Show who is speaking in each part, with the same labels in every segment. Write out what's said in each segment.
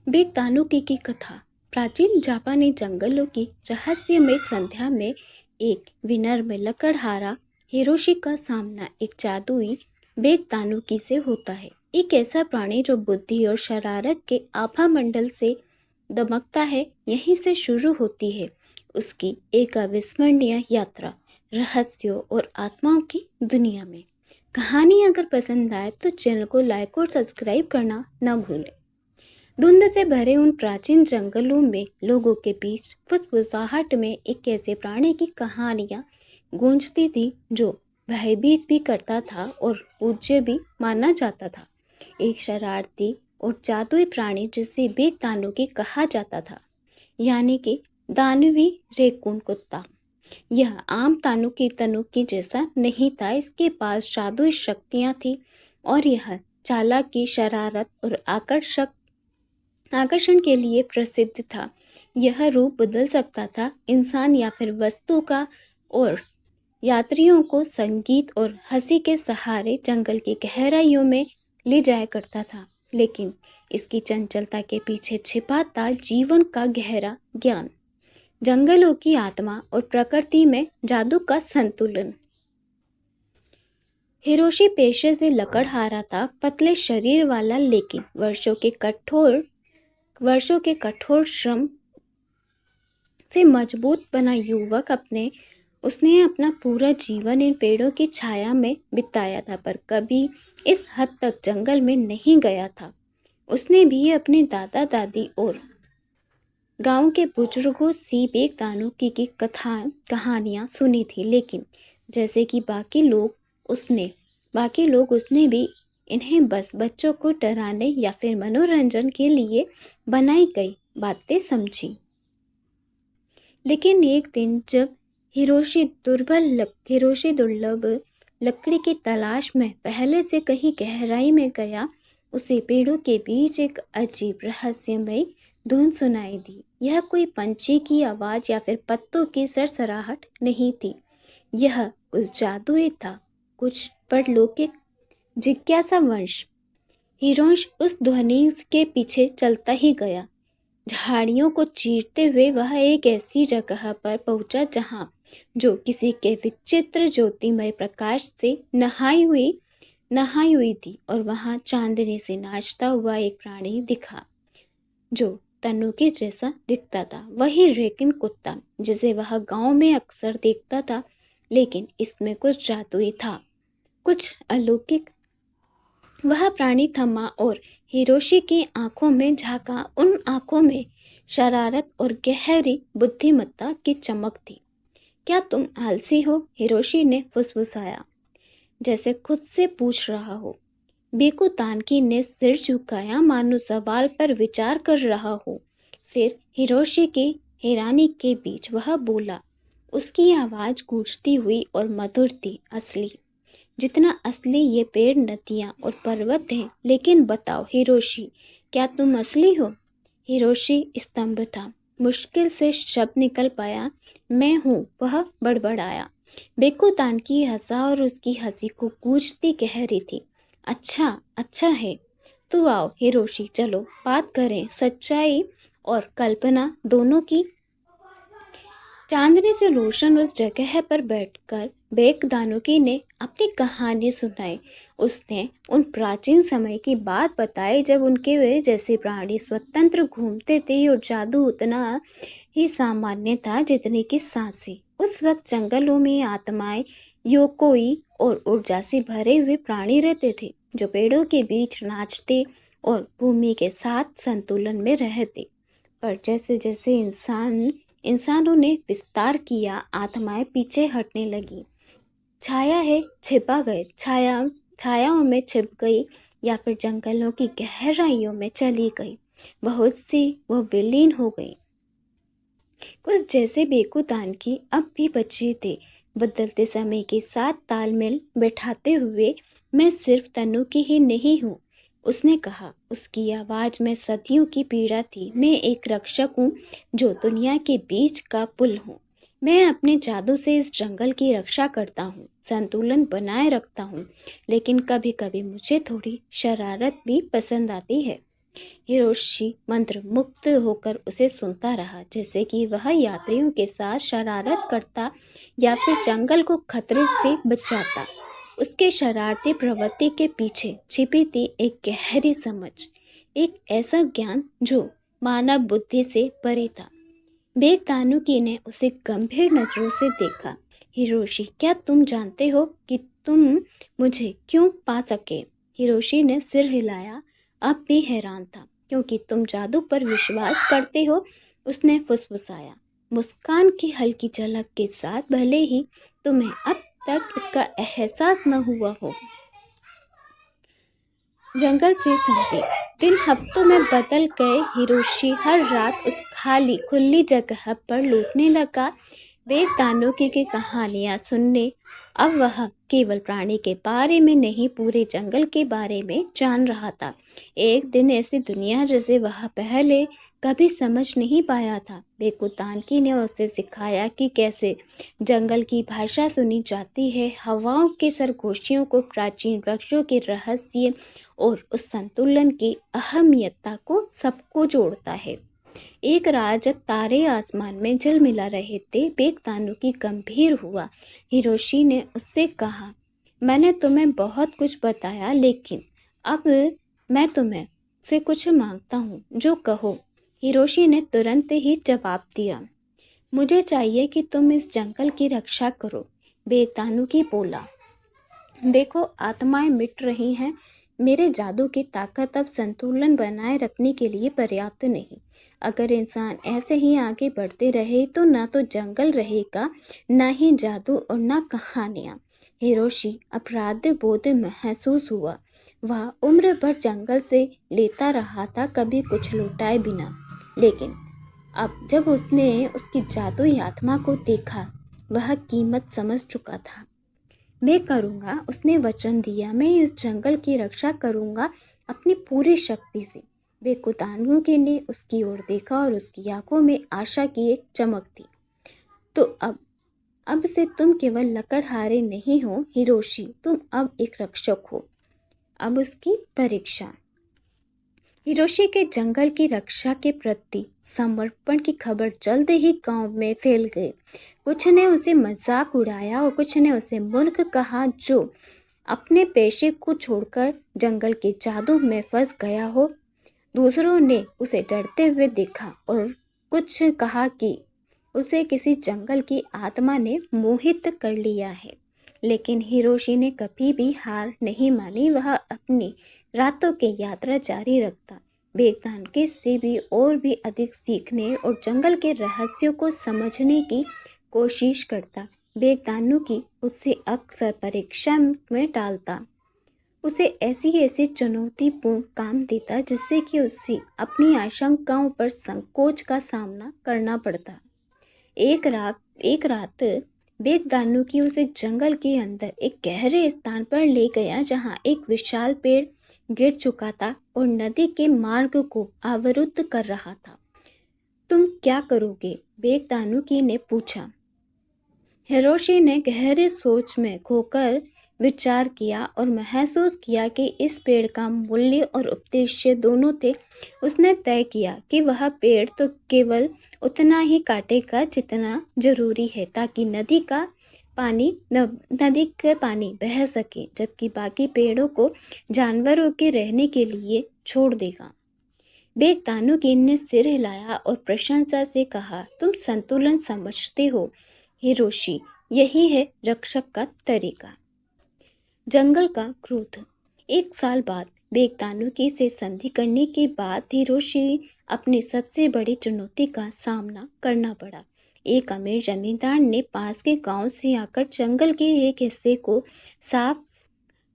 Speaker 1: Bake की कथा। प्राचीन जापानी जंगलों की रहस्यमय संध्या में एक विनम्र लकड़हारा हिरोशी का सामना एक जादुई बेक से होता है। एक ऐसा प्राणी जो बुद्धि और शरारत के आभा मंडल से दमकता है। यहीं से शुरू होती है उसकी एक अविस्मरणीय यात्रा रहस्यों और आत्माओं की दुनिया में। कहानी अगर पसंद आए तो चैनल को लाइक और सब्सक्राइब करना न भूलें। धुंध से भरे उन प्राचीन जंगलों में लोगों के बीच फुसफुसाहट में एक ऐसे प्राणी की कहानियां गूंजती थी जो भयभीत भी करता था और पूज्य भी माना जाता था। एक शरारती और जादुई प्राणी जिसे बेक कहा जाता था, यानी कि दानवी रेकून कुत्ता। यह आम तनुकी जैसा नहीं था। इसके पास जादुई शक्तियां थी और यह चालाकी, शरारत और आकर्षण के लिए प्रसिद्ध था। यह रूप बदल सकता था, इंसान या फिर वस्तु का, और यात्रियों को संगीत और हंसी के सहारे जंगल की गहराइयों में ले जाया करता था। लेकिन इसकी चंचलता के पीछे छिपा था जीवन का गहरा ज्ञान, जंगलों की आत्मा और प्रकृति में जादू का संतुलन। हिरोशी पेशे से लकड़हारा था, पतले शरीर वाला, लेकिन वर्षों के कठोर श्रम से मजबूत बना युवक उसने अपना पूरा जीवन इन पेड़ों की छाया में बिताया था, पर कभी इस हद तक जंगल में नहीं गया था। उसने भी अपने दादा दादी और गांव के बुजुर्गों से बेक की कहानियां सुनी थी, लेकिन जैसे कि बाकी लोग उसने भी इन्हें बस बच्चों को डराने या फिर मनोरंजन के लिए बनाई गई बातें समझी। लेकिन एक दिन जब हिरोशी दुर्लभ लकड़ी की तलाश में पहले से कहीं गहराई में गया, उसे पेड़ों के बीच एक अजीब रहस्यमय धुन सुनाई दी। यह कोई पंछी की आवाज या फिर पत्तों की सरसराहट नहीं थी। यह कुछ जादुई था, कुछ परलौकिक जिज्ञासावश। हिरोश उस ध्वनि के पीछे चलता ही गया। झाड़ियों को चीरते हुए वह एक ऐसी जगह पर पहुंचा जहां जो किसी के विचित्र ज्योतिमय प्रकाश से नहाई हुई थी, और वहां चांदनी से नाचता हुआ एक प्राणी दिखा जो तनुकी जैसा दिखता था। वही रेकिन कुत्ता जिसे वह गांव में अक्सर देखता था, लेकिन इसमें कुछ जादुई था, कुछ अलौकिक। वह प्राणी थमा और हिरोशी की आंखों में झांका। उन आंखों में शरारत और गहरी बुद्धिमत्ता की चमक थी। क्या तुम आलसी हो? हिरोशी ने फुसफुसाया, जैसे खुद से पूछ रहा हो। बेकुतानकी ने सिर झुकाया, मानो सवाल पर विचार कर रहा हो। फिर हिरोशी की हैरानी के बीच वह बोला। उसकी आवाज गूंजती हुई और मधुर थी, असली जितना असली ये पेड़, नदियाँ और पर्वत हैं। लेकिन बताओ हिरोशी, क्या तुम असली हो? हिरोशी स्तंभ था। मुश्किल से शब्द निकल पाया। मैं हूँ, वह बड़बड़ाया। बेकुतानकी हंसा और उसकी हंसी को गूंजती गहरी थी। अच्छा है। तो आओ हिरोशी, चलो बात करें सच्चाई और कल्पना दोनों की। चांदनी से रोशन उस जगह पर बैठकर बेक ने अपनी कहानी सुनाई। उसने उन प्राचीन समय की बात बताई जब उनके वे जैसे प्राणी स्वतंत्र घूमते थे और जादू उतना ही सामान्य था जितने की सांसें। उस वक्त जंगलों में आत्माएं, योकोई और ऊर्जा से भरे हुए प्राणी रहते थे जो पेड़ों के बीच नाचते और भूमि के साथ संतुलन में रहते। पर जैसे जैसे इंसानों ने विस्तार किया, आत्माएं पीछे हटने लगी। छायाओं में छिप गई या फिर जंगलों की गहराइयों में चली गई। बहुत सी वो विलीन हो गई। कुछ जैसे बेकुतानकी अब भी बचे थे, बदलते समय के साथ तालमेल बैठाते हुए। मैं सिर्फ तनुकी ही नहीं हूँ, उसने कहा। उसकी आवाज में सदियों की पीड़ा थी। मैं एक रक्षक हूँ जो दुनिया के बीच का पुल हूँ। मैं अपने जादू से इस जंगल की रक्षा करता हूँ, संतुलन बनाए रखता हूँ, लेकिन कभी कभी मुझे थोड़ी शरारत भी पसंद आती है। हिरोशी मंत्र मुक्त होकर उसे सुनता रहा, जैसे कि वह यात्रियों के साथ शरारत करता या फिर जंगल को खतरे से बचाता। उसके शरारती प्रवृत्ति के पीछे छिपी थी एक गहरी समझ, एक ऐसा ज्ञान जो मानव बुद्धि से परे था। बेतानुकी ने उसे गंभीर नजरों से देखा। हिरोशी, क्या तुम जानते हो कि तुम मुझे क्यों पा सके? हिरोशी ने सिर हिलाया। अब भी हैरान था। क्योंकि तुम जादू पर विश्वास करते हो, उसने फुसफुसाया, मुस्कान की हल्की झलक के साथ। भले ही तुम्हें अब तक इसका एहसास न हुआ हो। जंगल से संधि दिन हफ्तों में बदल गए। हिरोशी हर रात उस खाली खुली जगह पर लौटने लगा, बेतानुकी की कहानियां सुनने। अब वह केवल प्राणी के बारे में नहीं, पूरे जंगल के बारे में जान रहा था। एक दिन ऐसी दुनिया जिसे वह पहले कभी समझ नहीं पाया था। बेकुतानकी ने उसे सिखाया कि कैसे जंगल की भाषा सुनी जाती है, हवाओं के सरगोशियों को, प्राचीन वृक्षों के रहस्य और उस संतुलन की अहमियता को सबको जोड़ता है। एक रात जब तारे आसमान में झिलमिला रहे थे, बेतानुकी गंभीर हुआ। हिरोशी ने उससे कहा, मैंने तुम्हें बहुत कुछ बताया, लेकिन अब मैं तुम्हें से कुछ मांगता हूँ, जो कहो। हिरोशी ने तुरंत ही जवाब दिया, मुझे चाहिए कि तुम इस जंगल की रक्षा करो। बेतानुकी बोला, देखो, आत्माएं मिट रही हैं। मेरे जादू की ताकत अब संतुलन बनाए रखने के लिए पर्याप्त नहीं। अगर इंसान ऐसे ही आगे बढ़ते रहे तो ना तो जंगल रहेगा, ना ही जादू और ना कहानियाँ। हिरोशी अपराध बोध महसूस हुआ। वह उम्र भर जंगल से लेता रहा था, कभी कुछ लौटाए बिना। लेकिन अब जब उसने उसकी जादुई आत्मा को देखा, वह कीमत समझ चुका था। मैं करूँगा, उसने वचन दिया। मैं इस जंगल की रक्षा करूँगा अपनी पूरी शक्ति से। बेकुतानुकी ने उसकी ओर देखा और उसकी आंखों में आशा की एक चमक थी। तो अब से तुम केवल लकड़हारे नहीं हो हिरोशी, तुम अब एक रक्षक हो। अब उसकी परीक्षा। हिरोशी के जंगल की रक्षा के प्रति समर्पण की खबर जल्द ही गांव में फैल गई। कुछ ने उसे मजाक उड़ाया और कुछ ने उसे मूर्ख कहा जो अपने पेशे को छोड़कर जंगल के जादू में फंस गया हो। दूसरों ने उसे डरते हुए देखा और कुछ कहा कि उसे किसी जंगल की आत्मा ने मोहित कर लिया है। लेकिन हिरोशी ने कभी भी हार नहीं मानी। वह अपनी रातों की यात्रा जारी रखता, बेतानुकी से भी और भी अधिक सीखने और जंगल के रहस्यों को समझने की कोशिश करता। बेतानुकी उससे अक्सर परीक्षा में डालता, उसे ऐसी ऐसी चुनौतीपूर्ण काम देता जिससे कि उसे अपनी आशंकाओं पर संकोच का सामना करना पड़ता। एक रात बेतानुकी उसे जंगल के अंदर एक गहरे स्थान पर ले गया, जहाँ एक विशाल पेड़ गिर चुका था और नदी के मार्ग को अवरुद्ध कर रहा था। तुम क्या करोगे? बेतानुकी ने पूछा। हिरोशी ने गहरी सोच में खोकर विचार किया और महसूस किया कि इस पेड़ का मूल्य और उद्देश्य दोनों थे। उसने तय किया कि वह पेड़ तो केवल उतना ही काटेगा जितना जरूरी है, ताकि नदी का पानी बह सके, जबकि बाकी पेड़ों को जानवरों के रहने के लिए छोड़ देगा। बेतानुकी ने सिर हिलाया और प्रशंसा से कहा, तुम संतुलन समझते हो हिरोशी, यही है रक्षक का तरीका। जंगल का क्रोध। एक साल बाद बेतानुकी से संधि करने के बाद हिरोशी अपनी सबसे बड़ी चुनौती का सामना करना पड़ा। एक अमीर जमींदार ने पास के गांव से आकर जंगल के एक हिस्से को साफ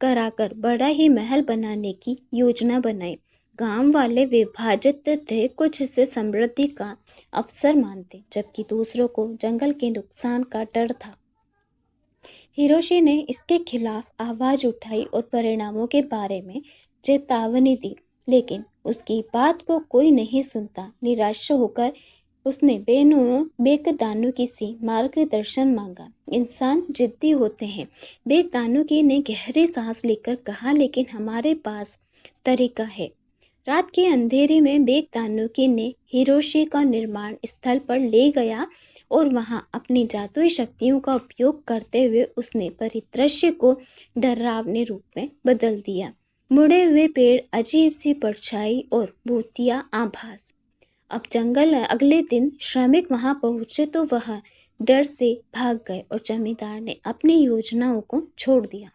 Speaker 1: कराकर बड़ा ही महल बनाने की योजना बनाई। गांव वाले विभाजित थे, कुछ हिस्से समृद्धि का अवसर मानते, जबकि दूसरों को जंगल के नुकसान का डर था। हिरोशी ने इसके खिलाफ आवाज उठाई और परिणामों के बारे में चेतावनी दी, लेकिन उसकी बात को कोई नहीं सुनता। निराश होकर उसने बेतानुकी से मार्गदर्शन मांगा। इंसान जिद्दी होते हैं, बेतानुकी ने गहरी सांस लेकर कहा, लेकिन हमारे पास तरीका है। रात के अंधेरे में बेग तानुकी ने हिरोशी का निर्माण स्थल पर ले गया और वहां अपनी जादुई शक्तियों का उपयोग करते हुए उसने परिदृश्य को डरावने रूप में बदल दिया। मुड़े हुए पेड़, अजीब सी परछाई और भूतिया आभास। अब जंगल अगले दिन श्रमिक वहां पहुंचे तो वह डर से भाग गए और जमींदार ने अपनी योजनाओं को छोड़ दिया।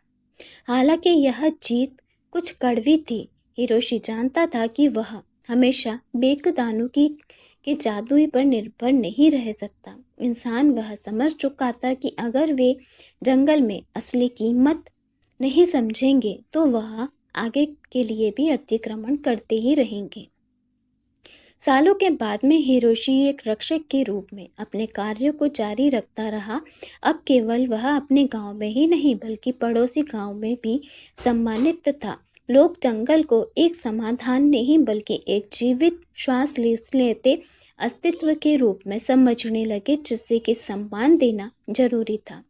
Speaker 1: हालांकि यह जीत कुछ कड़वी थी। हिरोशी जानता था कि वह हमेशा बेकदानू के जादू पर निर्भर नहीं रह सकता। इंसान वह समझ चुका था कि अगर वे जंगल में असली कीमत नहीं समझेंगे तो वह आगे के लिए भी अतिक्रमण करते ही रहेंगे। सालों के बाद में हिरोशी एक रक्षक के रूप में अपने कार्यों को जारी रखता रहा। अब केवल वह अपने गांव में ही नहीं बल्कि पड़ोसी गांव में भी सम्मानित था। लोग जंगल को एक समाधान नहीं बल्कि एक जीवित श्वास लेते अस्तित्व के रूप में समझने लगे, जिससे कि सम्मान देना जरूरी था।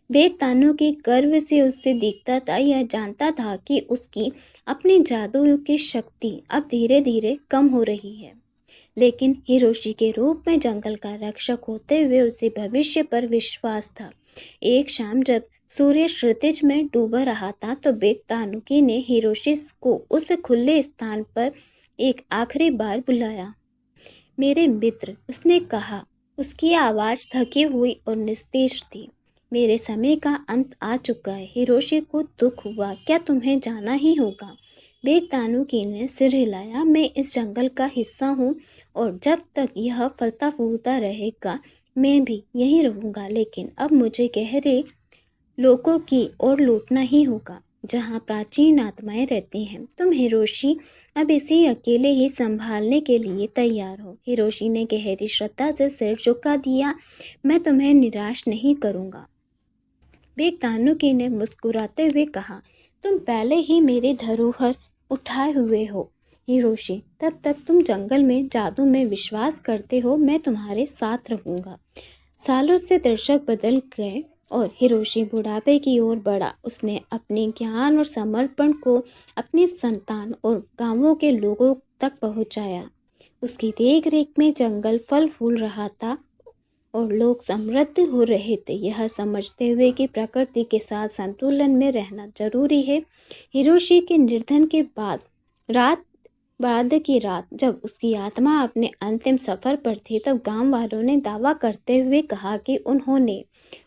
Speaker 1: बेग तानु के गर्व से उससे दिखता था, यह जानता था कि उसकी अपनी जादू की शक्ति अब धीरे धीरे कम हो रही है। लेकिन हिरोशी के रूप में जंगल का रक्षक होते हुए उसे भविष्य पर विश्वास था। एक शाम जब सूर्य क्षितिज में डूबा रहा था तो बेग तानुकी ने हिरोशी को उस खुले स्थान पर एक आखिरी बार बुलाया। मेरे मित्र, उसने कहा। उसकी आवाज़ थकी हुई और निस्तेज थी। मेरे समय का अंत आ चुका है। हिरोशी को दुख हुआ। क्या तुम्हें जाना ही होगा? बेग तानुकी ने सिर हिलाया। मैं इस जंगल का हिस्सा हूँ और जब तक यह फलता फूलता रहेगा मैं भी यहीं रहूँगा, लेकिन अब मुझे गहरे लोगों की ओर लौटना ही होगा जहाँ प्राचीन आत्माएं रहती हैं। तुम हिरोशी अब इसे अकेले ही संभालने के लिए तैयार हो? हिरोशी ने गहरी श्रद्धा से सिर झुका दिया। मैं तुम्हें निराश नहीं करूँगा। बेग तानुकी ने मुस्कुराते हुए कहा, तुम पहले ही मेरी धरोहर उठाए हुए हो हिरोशी। तब तक तुम जंगल में जादू में विश्वास करते हो, मैं तुम्हारे साथ रहूँगा। सालों से दर्शक बदल गए और हिरोशी बुढ़ापे की ओर बढ़ा। उसने अपने ज्ञान और समर्पण को अपनी संतान और गांवों के लोगों तक पहुंचाया। उसकी देख रेख में जंगल फल फूल रहा था और लोग समृद्ध हो रहे थे। यह समझते हुए कि प्रकृति के साथ संतुलन में रहना जरूरी है, हिरोशी के निर्धन के बाद की रात जब उसकी आत्मा अपने अंतिम सफर पर थी, तब गांव वालों ने दावा करते हुए कहा कि उन्होंने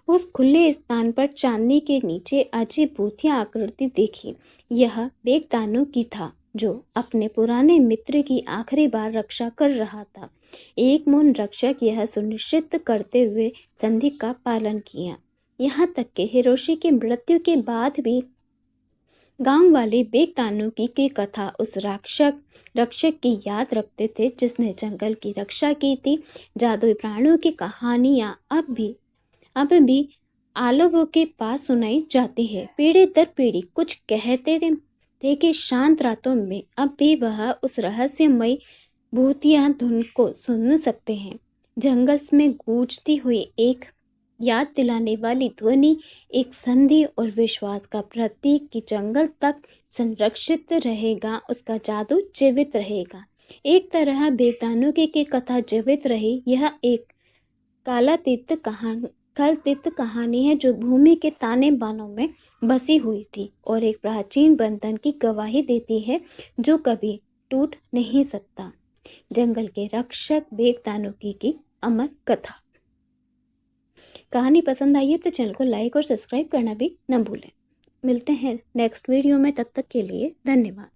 Speaker 1: उस खुले स्थान पर चांदनी के नीचे अजीब भूतिया आकृति देखी। यह बेग तानुकी था जो अपने पुराने मित्र की आखिरी बार रक्षा कर रहा था। एक मौन रक्षक यह सुनिश्चित करते हुए संधि का पालन किया। यहाँ तक कि हिरोशी की मृत्यु के बाद भी गांव वाले बेग तानुकी की कथा उस रक्षक की याद रखते थे जिसने जंगल की रक्षा की थी। जादुई प्राणियों की कहानियाँ अब भी आलवों के पास सुनाई जाती है। पीढ़ी दर पीढ़ी कुछ कहते थे कि शांत रातों में अब भी वह उस रहस्यमय भूतिया धुन को सुन सकते हैं। जंगल में गूंजती हुई एक याद दिलाने वाली ध्वनि, एक संधि और विश्वास का प्रतीक कि जंगल तक संरक्षित रहेगा, उसका जादू जीवित रहेगा। एक तरह बेग तानुकी की कथा जीवित रही। यह एक कालातीत कहानी है जो भूमि के ताने बानों में बसी हुई थी और एक प्राचीन बंधन की गवाही देती है जो कभी टूट नहीं सकता। जंगल के रक्षक बेग तानुकी की अमर कथा। कहानी पसंद आई है तो चैनल को लाइक और सब्सक्राइब करना भी न भूलें। मिलते हैं नेक्स्ट वीडियो में, तब तक के लिए धन्यवाद।